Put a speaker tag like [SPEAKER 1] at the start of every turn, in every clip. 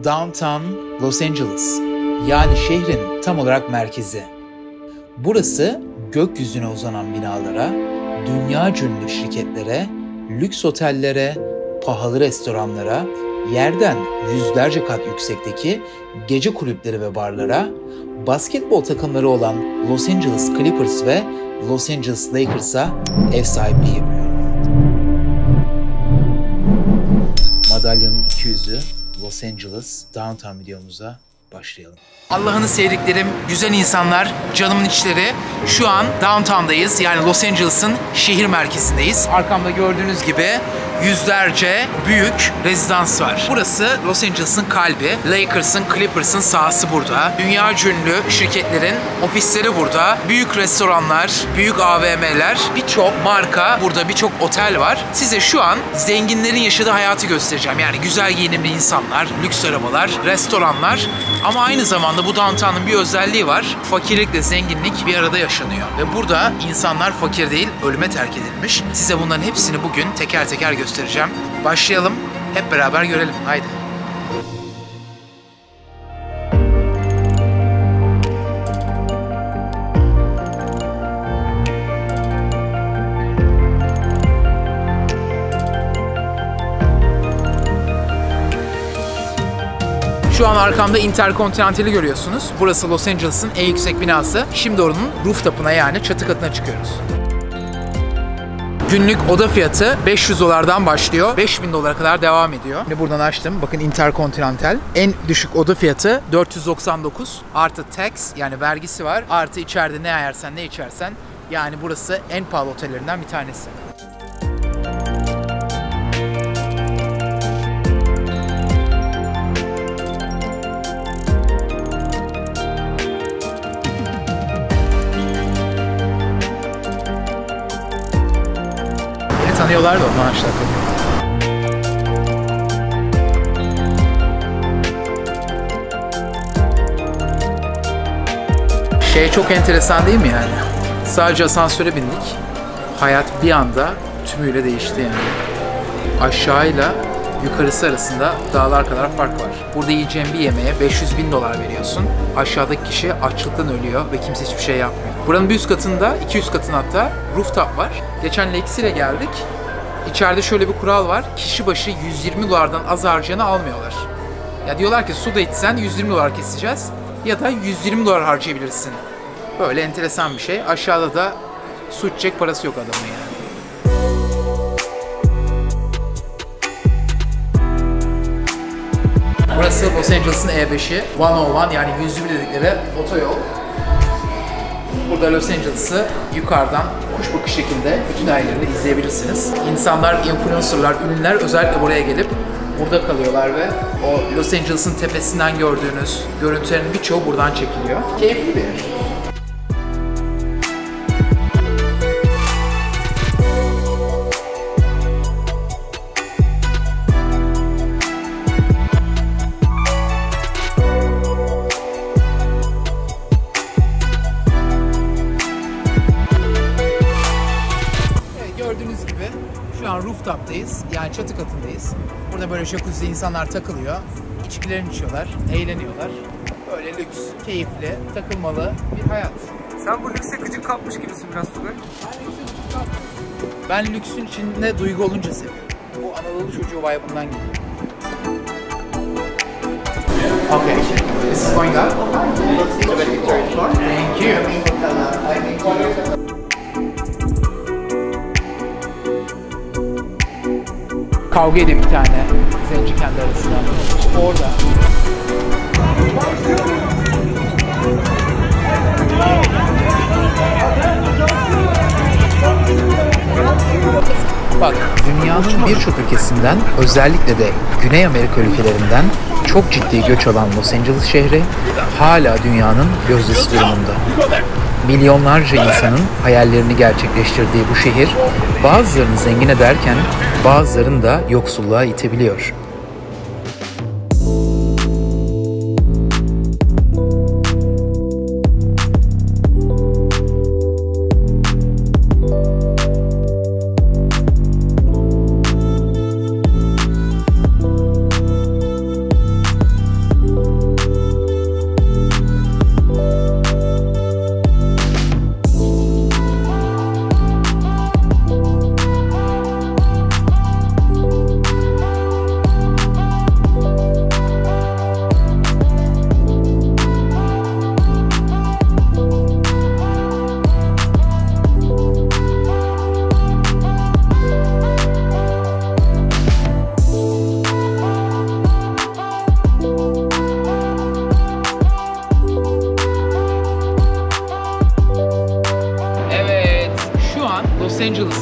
[SPEAKER 1] Downtown Los Angeles, yani şehrin tam olarak merkezi. Burası gökyüzüne uzanan binalara, dünyaca ünlü şirketlere, lüks otellere, pahalı restoranlara, yerden yüzlerce kat yüksekteki gece kulüpleri ve barlara, basketbol takımları olan Los Angeles Clippers ve Los Angeles Lakers'a ev sahipliği yapıyor. Madalyanın 200'ü Los Angeles Downtown videomuza başlayalım. Allah'ını sevdiklerim, güzel insanlar, canımın içleri. Şu an Downtown'dayız. Yani Los Angeles'ın şehir merkezindeyiz. Arkamda gördüğünüz gibi yüzlerce büyük rezidans var. Burası Los Angeles'ın kalbi. Lakers'ın, Clippers'ın sahası burada. Dünya ünlü şirketlerin ofisleri burada. Büyük restoranlar, büyük AVM'ler, birçok marka burada, birçok otel var. Size şu an zenginlerin yaşadığı hayatı göstereceğim. Yani güzel giyinimli insanlar, lüks arabalar, restoranlar. Ama aynı zamanda bu downtown'un bir özelliği var. Fakirlikle zenginlik bir arada yaşanıyor. Ve burada insanlar fakir değil, ölüme terk edilmiş. Size bunların hepsini bugün teker teker göstereceğim. Başlayalım, hep beraber görelim. Haydi. Şu an arkamda Intercontinental'i görüyorsunuz. Burası Los Angeles'ın en yüksek binası. Şimdi oranın rooftop'una, yani çatı katına çıkıyoruz. Günlük oda fiyatı $500'dan başlıyor. $5000 kadar devam ediyor. Şimdi buradan açtım. Bakın Intercontinental. En düşük oda fiyatı $499. Artı tax, yani vergisi var. Artı içeride ne yersen ne içersen. Yani burası en pahalı otellerinden bir tanesi. Tanıyorlar da ondan aşağı Şey çok enteresan değil mi yani? Sadece asansöre bindik. Hayat bir anda tümüyle değişti yani. Aşağıyla yukarısı arasında dağlar kadar fark var. Burada yiyeceğin bir yemeğe $500.000 veriyorsun. Aşağıdaki kişi açlıktan ölüyor ve kimse hiçbir şey yapmıyor. Buranın bir üst katında, 200 katın hatta rooftop var. Geçen Lex ile geldik. İçeride şöyle bir kural var. Kişi başı $120'dan az harcayanı almıyorlar. Ya diyorlar ki su da içsen $120 keseceğiz ya da $120 harcayabilirsin. Böyle enteresan bir şey. Aşağıda da su içecek parası yok adamın yani. Burası Los Angeles'ın E5'i. 101, yani 101 dedikleri otoyol. Burada Los Angeles'ı yukarıdan kuş bakış şekilde bütün ailelerini izleyebilirsiniz. İnsanlar, influencerlar, ünlüler özellikle buraya gelip burada kalıyorlar ve o Los Angeles'ın tepesinden gördüğünüz görüntülerin birçoğu buradan çekiliyor. Keyifli bir yer. Gördüğünüz gibi şu an rooftop'tayız, yani çatı katındayız. Burada böyle jacuzzi insanlar takılıyor, içkilerini içiyorlar, eğleniyorlar. Böyle lüks, keyifli, takılmalı bir hayat.
[SPEAKER 2] Sen bu lükse gıcık kapmış gibisin biraz Tugay.
[SPEAKER 1] Ben lüksün içinde duygu olunca seviyorum. Bu Anadolu çocuğu vibe'ından geliyor. Okay, this is going up. Thank you. Kavga ediyor bir tane zenci kendi arasında. Orada. Bak, dünyanın birçok ülkesinden, özellikle de Güney Amerika ülkelerinden çok ciddi göç alan Los Angeles şehri hala dünyanın gözdesi durumunda. Milyonlarca insanın hayallerini gerçekleştirdiği bu şehir bazılarını zengin ederken bazılarını da yoksulluğa itebiliyor.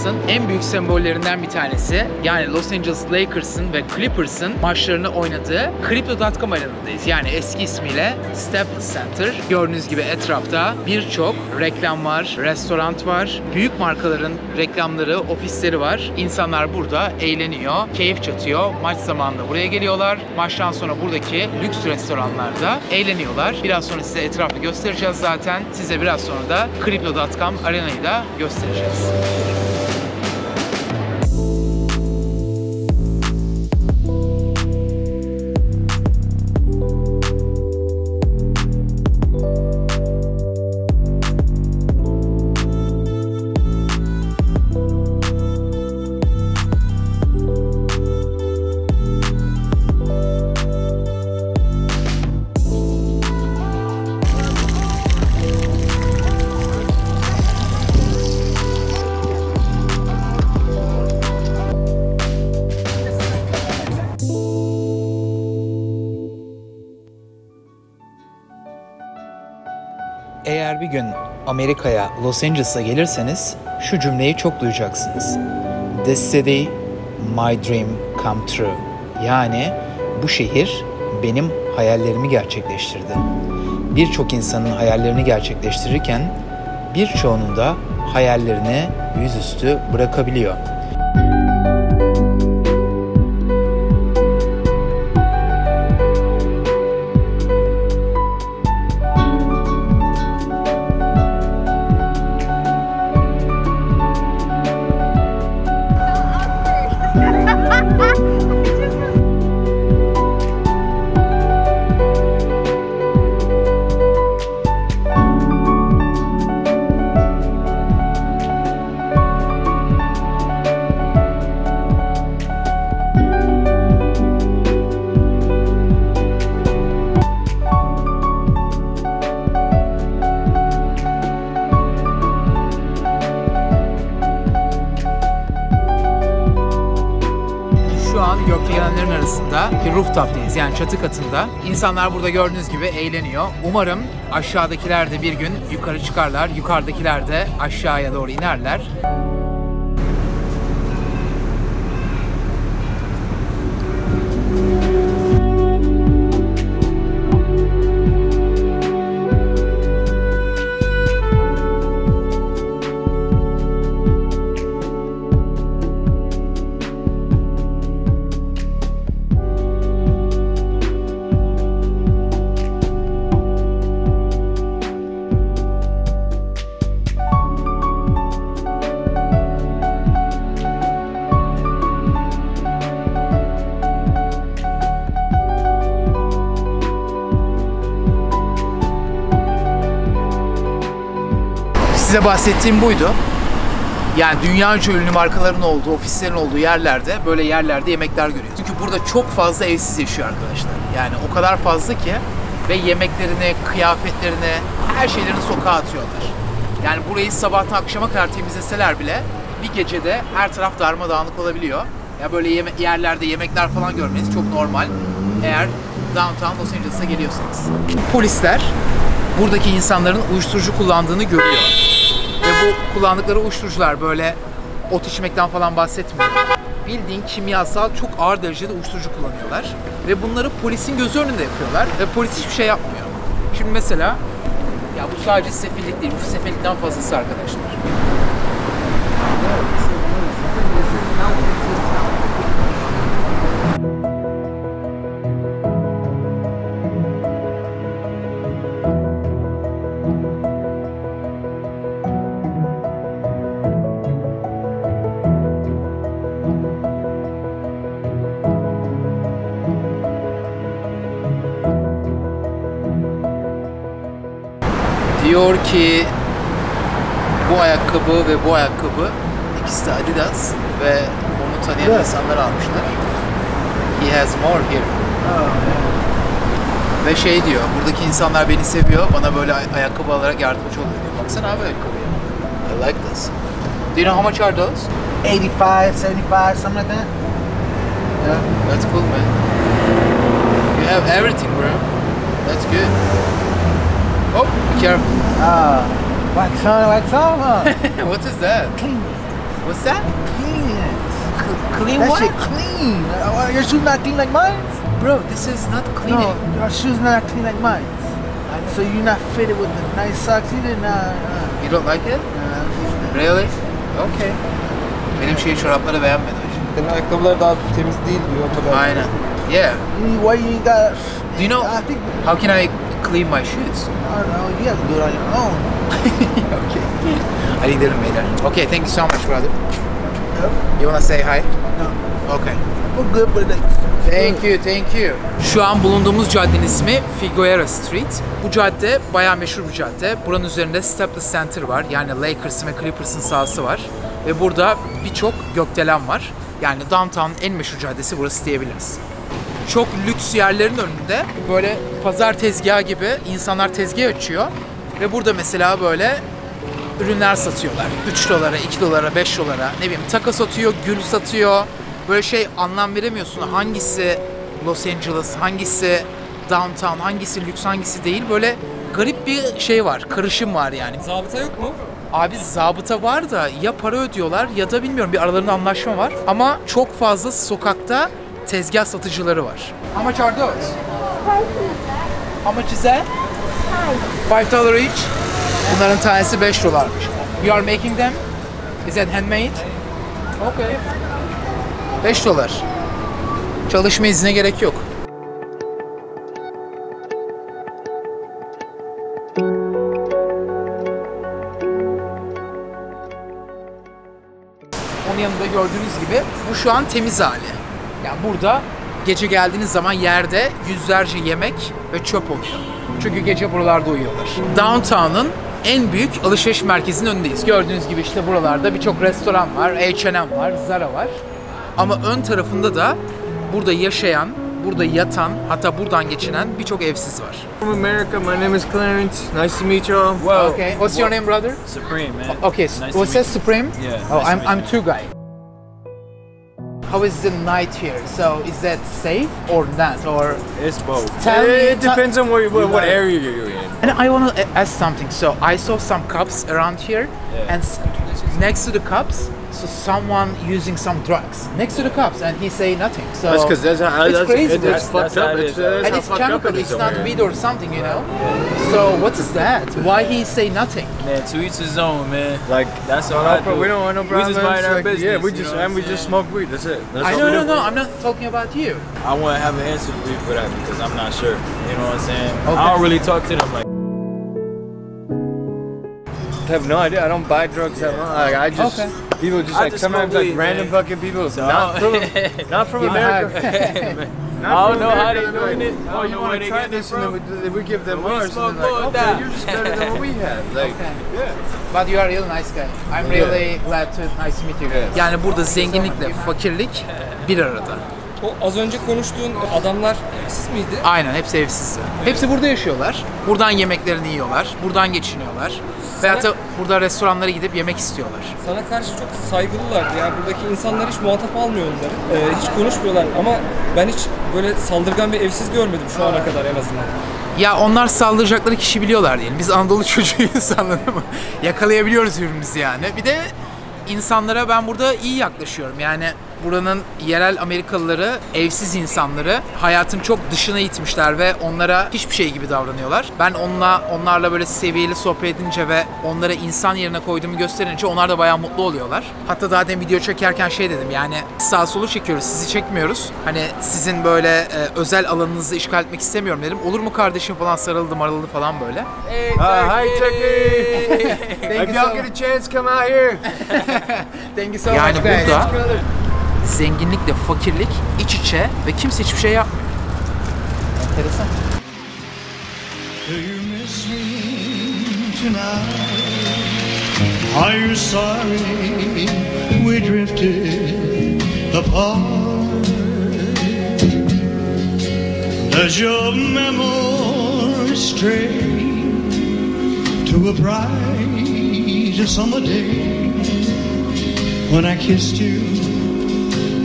[SPEAKER 1] Angeles'ın en büyük sembollerinden bir tanesi. Yani Los Angeles Lakers'ın ve Clippers'ın maçlarını oynadığı Crypto.com arenadayız. Yani eski ismiyle Staples Center. Gördüğünüz gibi etrafta birçok reklam var, restoran var. Büyük markaların reklamları, ofisleri var. İnsanlar burada eğleniyor, keyif çatıyor. Maç zamanında buraya geliyorlar. Maçtan sonra buradaki lüks restoranlarda eğleniyorlar. Biraz sonra size etrafı göstereceğiz zaten. Size biraz sonra da Crypto.com arenayı da göstereceğiz. Eğer bir gün Amerika'ya, Los Angeles'a gelirseniz şu cümleyi çok duyacaksınız. This city, my dream come true. Yani bu şehir benim hayallerimi gerçekleştirdi. Birçok insanın hayallerini gerçekleştirirken birçoğunun da hayallerini yüzüstü bırakabiliyor. Gökdelenlerin arasında bir rooftop'tayız, yani çatı katında. İnsanlar burada gördüğünüz gibi eğleniyor. Umarım aşağıdakiler de bir gün yukarı çıkarlar, yukarıdakiler de aşağıya doğru inerler. Size bahsettiğim buydu. Yani dünyaca ünlü markaların olduğu, ofislerin olduğu yerlerde, böyle yerlerde yemekler görüyoruz. Çünkü burada çok fazla evsiz yaşıyor arkadaşlar. Yani o kadar fazla ki ve yemeklerini, kıyafetlerini, her şeylerini sokağa atıyorlar. Yani burayı sabahtan akşama kadar temizleseler bile bir gecede her taraf darmadağınık olabiliyor. Ya böyle yerlerde yemekler falan görmeniz çok normal eğer downtown Los Angeles'a geliyorsanız. Polisler buradaki insanların uyuşturucu kullandığını görüyor. Ve bu kullandıkları uyuşturucular böyle ot içmekten falan bahsetmiyor. Bildiğin kimyasal çok ağır derecede uyuşturucu kullanıyorlar. Ve bunları polisin gözü önünde yapıyorlar ve polis hiçbir şey yapmıyor. Şimdi mesela, ya bu sadece sefillik değil, bu sefillikten fazlası arkadaşlar. Diyor ki bu ayakkabı ve bu ayakkabı ikisi de Adidas ve onu tanıyan insanlar almışlar. He has more here. Ve şey diyor, buradaki insanlar beni seviyor, bana böyle ayakkabı alarak yardımcı oluyor diyor. Baksana abi ayakkabıya. I like this. Do you know how much are those?
[SPEAKER 3] 85, 75, something like that.
[SPEAKER 1] Yeah, that's cool, man. You have everything, bro. That's good. Oh, be careful.
[SPEAKER 3] Wax on, huh?
[SPEAKER 1] What is that?
[SPEAKER 3] Clean.
[SPEAKER 1] What's that?
[SPEAKER 3] Clean.
[SPEAKER 1] Clean
[SPEAKER 3] That
[SPEAKER 1] what?
[SPEAKER 3] shit clean. Your shoes not clean like mine?
[SPEAKER 1] Bro, this is not cleaning.
[SPEAKER 3] No, your shoes not clean like mine. So you're not fitted with the nice socks either? Nah.
[SPEAKER 1] You don't like it? Really? Okay. Benim çorapları beğenmedi hocam.
[SPEAKER 2] Senin ayakkabılar daha temiz değil diyor o kadar.
[SPEAKER 1] Aynen. Yeah.
[SPEAKER 3] Why you ain't got?
[SPEAKER 1] Do you know
[SPEAKER 3] I think.
[SPEAKER 1] how can I clean my shoes?
[SPEAKER 3] I don't know. You have to do it on your own.
[SPEAKER 1] Okay. Hadi gidelim beyler. Okay, thank you so much brother.
[SPEAKER 3] Yep.
[SPEAKER 1] You wanna say hi?
[SPEAKER 3] No.
[SPEAKER 1] Okay.
[SPEAKER 3] We're good, but
[SPEAKER 1] Thank you, thank you. Şu an bulunduğumuz caddenin ismi Figueroa Street. Bu cadde bayağı meşhur bir cadde. Buranın üzerinde Staples Center var. Yani Lakers'ın ve Clippers'ın sahası var. Ve burada birçok gökdelen var. Yani downtown'un en meşhur caddesi burası diyebiliriz. Çok lüks yerlerin önünde böyle pazar tezgahı gibi insanlar tezgah açıyor. Ve burada mesela böyle ürünler satıyorlar. 3 dolara, 2 dolara, 5 dolara, ne bileyim taka satıyor, gül satıyor. Böyle şey anlam veremiyorsun. Hangisi Los Angeles, hangisi downtown, hangisi lüks, hangisi değil. Böyle garip bir şey var, karışım var yani.
[SPEAKER 4] Zabıta yok mu?
[SPEAKER 1] Abi zabıta var da ya para ödüyorlar ya da bilmiyorum bir aralarında anlaşma var. Ama çok fazla sokakta tezgah satıcıları var. How much are those? How much is that? $5 each. Bunların tanesi 5 dolarmış. You are making them? Is that handmade? Okay. 5 dolar. Çalışma iznine gerek yok. Onun yanında gördüğünüz gibi bu şu an temiz hali. Yani burada gece geldiğiniz zaman yerde yüzlerce yemek ve çöp oluyor. Çünkü gece buralarda uyuyorlar. Downtown'un en büyük alışveriş merkezinin önündeyiz. Gördüğünüz gibi işte buralarda birçok restoran var, H&M var, Zara var. Ama ön tarafında da burada yaşayan, burada yatan, hatta buradan geçinen birçok evsiz var.
[SPEAKER 2] From America, my name is Clarence. Nice to meet you all.
[SPEAKER 4] Wow.
[SPEAKER 1] Okay, what's your name, brother?
[SPEAKER 4] Supreme, man.
[SPEAKER 1] Okay,
[SPEAKER 4] Nice to
[SPEAKER 1] what's
[SPEAKER 4] meet
[SPEAKER 1] that, Supreme?
[SPEAKER 4] Yeah,
[SPEAKER 1] Oh,
[SPEAKER 4] nice to meet
[SPEAKER 1] I'm
[SPEAKER 4] you.
[SPEAKER 1] two guy. How is the night here? So is that safe or not? Or
[SPEAKER 4] It's both.
[SPEAKER 1] Tell me-
[SPEAKER 4] It depends on what area you're in.
[SPEAKER 1] and I want to ask something. So I saw some cops around here,
[SPEAKER 4] Yeah.
[SPEAKER 1] and next to the cops, so someone using some drugs next to the cops, and he say nothing. So
[SPEAKER 2] That's because that's how
[SPEAKER 1] it's crazy.
[SPEAKER 2] It's fucked
[SPEAKER 4] That's how
[SPEAKER 2] up.
[SPEAKER 4] it
[SPEAKER 2] It's,
[SPEAKER 4] is.
[SPEAKER 2] that's
[SPEAKER 1] and
[SPEAKER 2] how
[SPEAKER 1] it's
[SPEAKER 2] fucked up
[SPEAKER 1] chemical.
[SPEAKER 2] it is
[SPEAKER 1] It's
[SPEAKER 2] over
[SPEAKER 1] not
[SPEAKER 2] here.
[SPEAKER 1] weed or something, you know. So what is that? Why he say nothing?
[SPEAKER 4] Man, to each his own, man.
[SPEAKER 2] Like
[SPEAKER 4] That's all I do.
[SPEAKER 2] we don't want no
[SPEAKER 4] We
[SPEAKER 2] problems.
[SPEAKER 4] just mind our
[SPEAKER 2] like,
[SPEAKER 4] business.
[SPEAKER 2] Yeah, we
[SPEAKER 4] you
[SPEAKER 2] just
[SPEAKER 4] know what I'm
[SPEAKER 2] just
[SPEAKER 4] saying?
[SPEAKER 2] smoke weed. That's it. That's
[SPEAKER 1] I
[SPEAKER 2] all
[SPEAKER 1] no
[SPEAKER 2] we
[SPEAKER 1] no
[SPEAKER 2] do.
[SPEAKER 1] no. I'm not talking about you.
[SPEAKER 4] I want to have an answer for you for that because I'm not sure. You know what I'm saying?
[SPEAKER 1] Okay.
[SPEAKER 4] I don't really talk to them like.
[SPEAKER 2] I have no idea. I don't buy drugs at all. Like, I just
[SPEAKER 1] Okay.
[SPEAKER 2] people just
[SPEAKER 4] I
[SPEAKER 2] like
[SPEAKER 4] just
[SPEAKER 2] sometimes
[SPEAKER 4] smoke
[SPEAKER 2] like
[SPEAKER 4] weed,
[SPEAKER 2] random
[SPEAKER 4] man.
[SPEAKER 2] fucking people
[SPEAKER 4] So
[SPEAKER 2] not from
[SPEAKER 1] Give me a
[SPEAKER 2] America.
[SPEAKER 4] I don't know how they
[SPEAKER 2] They're
[SPEAKER 4] doing
[SPEAKER 2] like,
[SPEAKER 4] it. I
[SPEAKER 2] Oh,
[SPEAKER 4] don't
[SPEAKER 2] you
[SPEAKER 4] know
[SPEAKER 2] want
[SPEAKER 4] where
[SPEAKER 2] to
[SPEAKER 4] they
[SPEAKER 2] try
[SPEAKER 4] getting it
[SPEAKER 2] this? And
[SPEAKER 4] from.
[SPEAKER 2] then we give them
[SPEAKER 4] We
[SPEAKER 2] ours.
[SPEAKER 4] smoke
[SPEAKER 2] And they're like,
[SPEAKER 4] more of
[SPEAKER 2] okay,
[SPEAKER 4] that.
[SPEAKER 2] you're just better than what we have. Like,
[SPEAKER 1] Okay.
[SPEAKER 2] yeah.
[SPEAKER 1] But you are a really nice guy. I'm really glad to nice to meet you guys. Yani burada zenginlikle fakirlik bir arada.
[SPEAKER 5] O az önce konuştuğun adamlar evsiz miydi?
[SPEAKER 1] Aynen, hepsi evsiz. Hepsi burada yaşıyorlar. Buradan yemeklerini yiyorlar. Buradan geçiniyorlar. Veyahut da burada restoranlara gidip yemek istiyorlar.
[SPEAKER 5] Sana karşı çok saygılılardı ya. Buradaki insanlar hiç muhatap almıyor onları. Hiç konuşmuyorlar ama ben hiç böyle saldırgan bir evsiz görmedim şu ana kadar en azından.
[SPEAKER 1] Ya onlar saldıracakları kişi biliyorlar diyelim. Biz Anadolu çocuğuyuz, anladın mı? Yakalayabiliyoruz birbirimizi yani. Bir de insanlara ben burada iyi yaklaşıyorum. Yani buranın yerel Amerikalıları, evsiz insanları hayatın çok dışına itmişler ve onlara hiçbir şey gibi davranıyorlar. Ben onlarla böyle seviyeli sohbet edince ve onlara insan yerine koyduğumu gösterince onlar da bayağı mutlu oluyorlar. Hatta daha demin video çekerken şey dedim, yani sağ solu çekiyoruz, sizi çekmiyoruz. Hani sizin böyle özel alanınızı işgal etmek istemiyorum dedim. Olur mu kardeşim falan, sarıldı marıldı falan böyle.
[SPEAKER 2] Hi, Turkey. If y'all get a chance, come out here.
[SPEAKER 1] Thank you so Yani much guys.
[SPEAKER 2] Brother.
[SPEAKER 1] Zenginlikle fakirlik iç içe ve kimse hiçbir şey yapmıyor. Enteresan.
[SPEAKER 6] Do you miss me tonight? Are you sorry we drifted apart? Does your memory stray to a bright summer day when I kissed you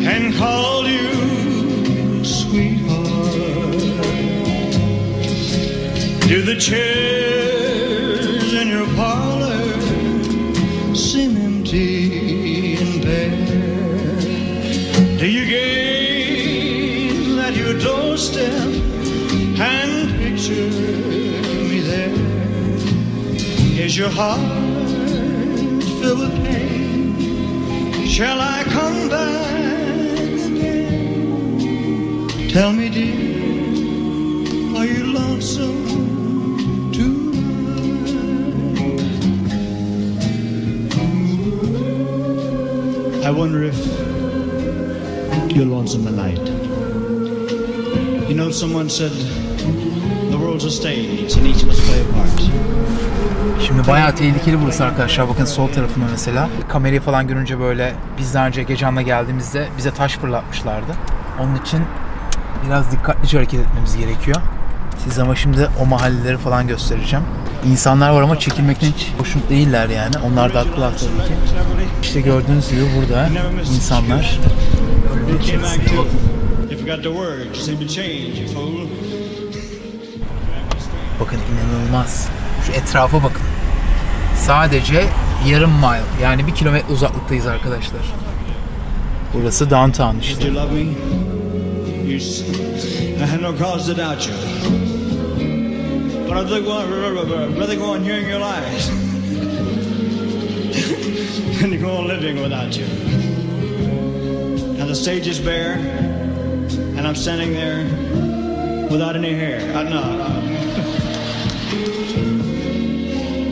[SPEAKER 6] and called you sweetheart? Do the chairs in your parlor seem empty and answer me there? Is your heart filled with pain? Shall I come back again? Tell me, dear, are you lonesome tonight? I wonder if you're lonesome tonight. You know, someone said the world's a stage and each of us play a part.
[SPEAKER 1] Şimdi bayağı tehlikeli burası arkadaşlar. Bakın sol tarafında mesela. Kamerayı falan görünce böyle biz daha önce Gecan'la geldiğimizde bize taş fırlatmışlardı. Onun için biraz dikkatlice hareket etmemiz gerekiyor. Size ama şimdi o mahalleleri falan göstereceğim. İnsanlar var ama çekilmekten hiç hoşnut değiller yani. Onlar da haklılar tabii ki. İşte gördüğünüz gibi burada insanlar içerisinde bakın. Bakın inanılmaz. Şu etrafa bakın. Sadece yarım mile yani 1 kilometre uzaklıktayız arkadaşlar. Burası downtown işte.
[SPEAKER 6] I have no cause to doubt you. But I'd rather go on hearing your lies than to go on living without you. Now the stage is bare, and I'm standing there without any hair. No.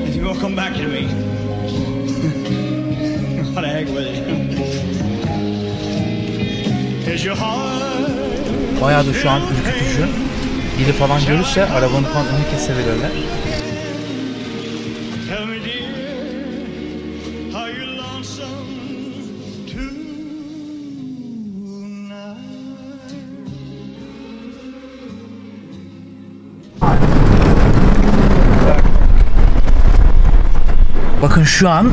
[SPEAKER 6] If you won't come back to me, what the heck with it? Is your heart?
[SPEAKER 1] Bayağı da şu an ürkütücü. Biri falan görürse arabanın falan önünü kesebilirler. Bakın şu an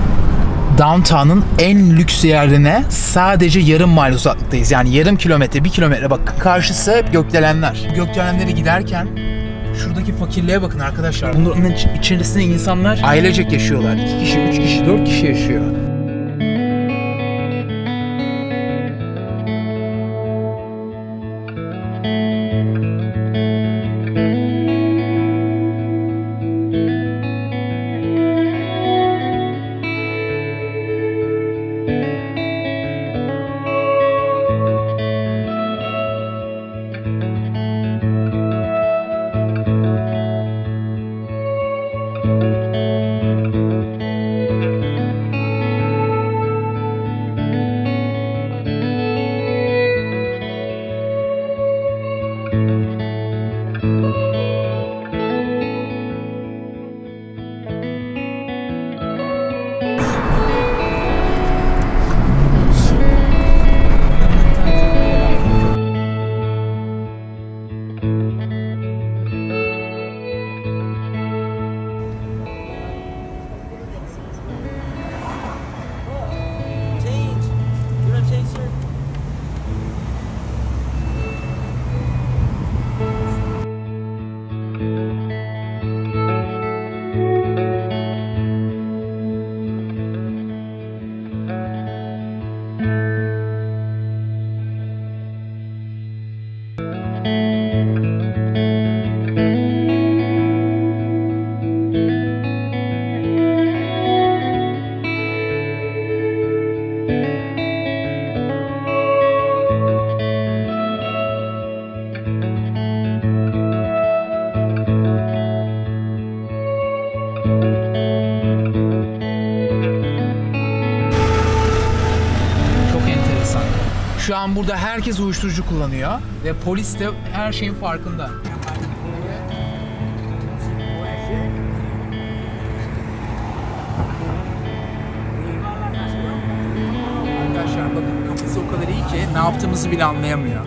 [SPEAKER 1] Downtown'ın en lüks yerine sadece yarım mile uzaklıktayız. Yani yarım kilometre, 1 kilometre. Bak karşısı hep gökdelenler. Gökdelenlere giderken şuradaki fakirliğe bakın arkadaşlar. Bunların içerisinde insanlar ailecek yaşıyorlar. 2 kişi, 3 kişi, 4 kişi yaşıyor. Şu an burada herkes uyuşturucu kullanıyor ve polis de her şeyin farkında. Arkadaşlar bakın kafası o kadar iyi ki ne yaptığımızı bile anlayamıyor.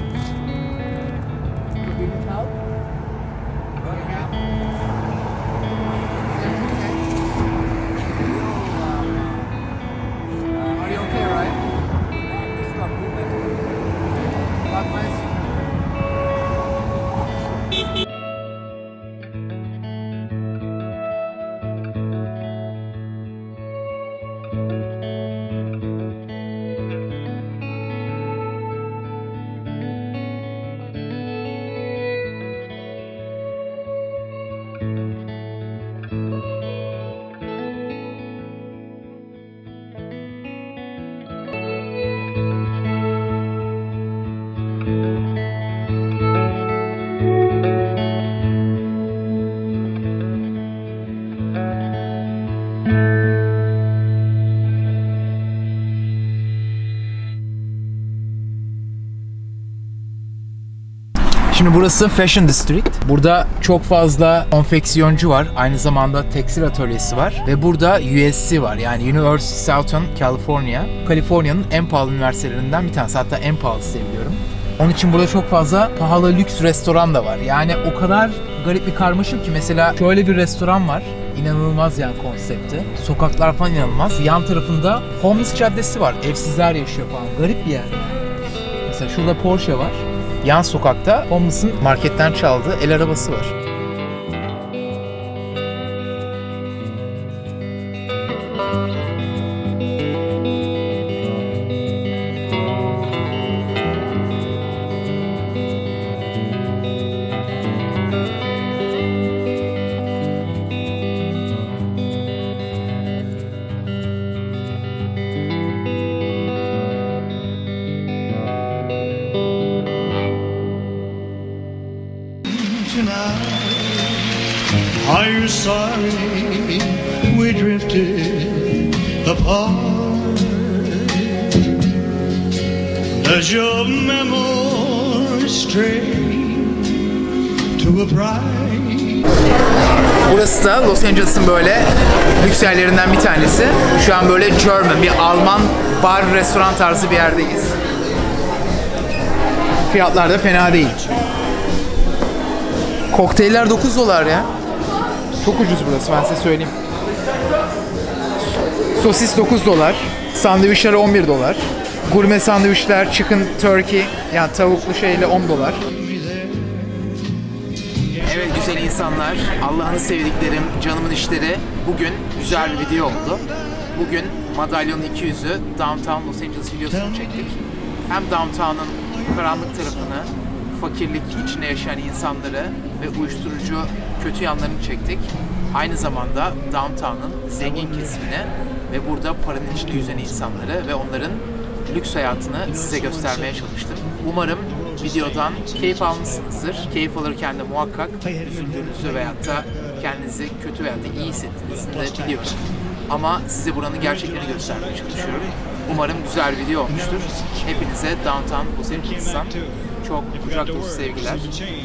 [SPEAKER 1] Şimdi burası Fashion District. Burada çok fazla konfeksiyoncu var. Aynı zamanda tekstil atölyesi var. Ve burada USC var. Yani University of Southern California. Kaliforniya'nın en pahalı üniversitelerinden bir tanesi. Hatta en pahalısı diyebiliyorum. Onun için burada çok fazla pahalı lüks restoran da var. Yani o kadar garip bir karmaşık ki mesela şöyle bir restoran var. İnanılmaz yani konsepti. Sokaklar falan inanılmaz. Yan tarafında homeless caddesi var. Evsizler yaşıyor falan. Garip bir yer. Mesela şurada Porsche var. Yan sokakta homeless'ın marketten çaldığı el arabası var.
[SPEAKER 6] Are you sorry we drifted apart? Does your memory stray to a bright?
[SPEAKER 1] Burası da Los Angeles'ın böyle lüks yerlerinden bir tanesi. Şu an böyle German, bir Alman bar, restoran tarzı bir yerdeyiz. Fiyatlar da fena değil. Kokteyller $9 ya. Çok ucuz burası, ben size söyleyeyim. Sosis $9, sandviçler $11. Gurme sandviçler, chicken turkey, yani tavuklu şeyle $10. Evet güzel insanlar, Allah'ını sevdiklerim, canımın işleri, bugün güzel bir video oldu. Bugün Madalyonun 200'ü Downtown Los Angeles videosunu çektik. Hem Downtown'un karanlık tarafını, fakirlik içinde yaşayan insanları ve uyuşturucu kötü yanlarını çektik. Aynı zamanda Downtown'un zengin kesimini ve burada paranın içinde yüzen insanları ve onların lüks hayatını size göstermeye çalıştım. Umarım videodan keyif almışsınızdır. Keyif alırken de muhakkak üzüldüğünüzü veyahut da kendinizi kötü veyahut da iyi hissettiğinizi de biliyorum. Ama size buranın gerçeklerini göstermeye çalışıyorum. Umarım güzel bir video olmuştur. Hepinize Downtown Los Angeles'tan çok kucak dolusu sevgiler.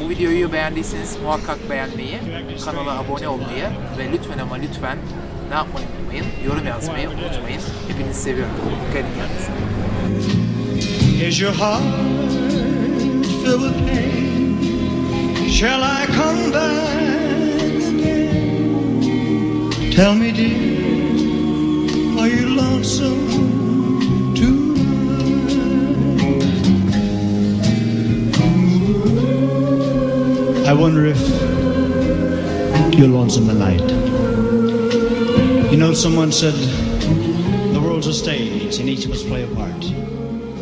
[SPEAKER 1] Bu videoyu beğendiyseniz muhakkak beğenmeyi, kanala abone olmayı ve lütfen ama lütfen ne yapmayı unutmayın, yorum yazmayı unutmayın. Hepinizi seviyorum. Dikkat edin kendinize.
[SPEAKER 6] Is your heart filled with pain? Shall I come back again? Tell me dear, are you lonesome tonight? I wonder if you're lonesome tonight. You know, someone said the world's a stage and each of us play a part.